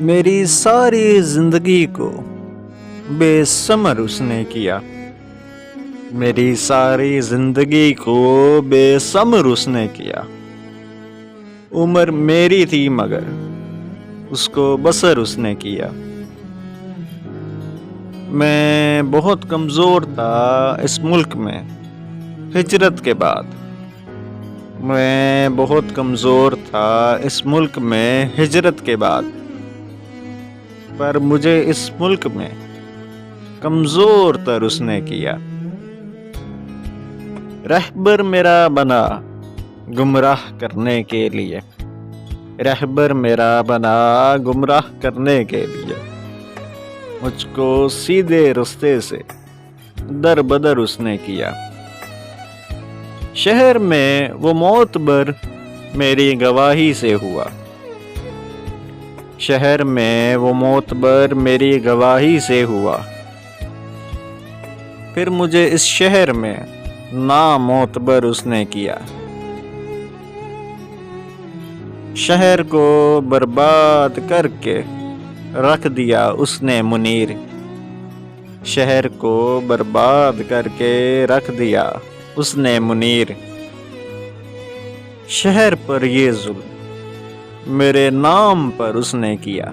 میری ساری زندگی کو بے ثمر اس نے کیا، میری ساری زندگی کو بے ثمر اس نے کیا۔ عمر میری تھی مگر اس کو بسر اس نے کیا۔ میں بہت کمزور تھا اس ملک میں ہجرت کے بعد، میں بہت کمزور تھا اس ملک میں ہجرت کے بعد، پر مجھے اس ملک میں کمزور تر اس نے کیا۔ رہبر میرا بنا گمراہ کرنے کے لیے، رہبر میرا بنا گمراہ کرنے کے لیے، مجھ کو سیدھے رستے سے در بدر اس نے کیا۔ شہر میں وہ معتبر میری گواہی سے ہوا، شہر میں وہ معتبر میری گواہی سے ہوا، پھر مجھے اس شہر میں نامعتبر اس نے کیا۔ شہر کو برباد کر کے رکھ دیا اس نے منیر، شہر کو برباد کر کے رکھ دیا اس نے منیر۔ شہر پر یہ ظلم میرے نام پر اس نے کیا۔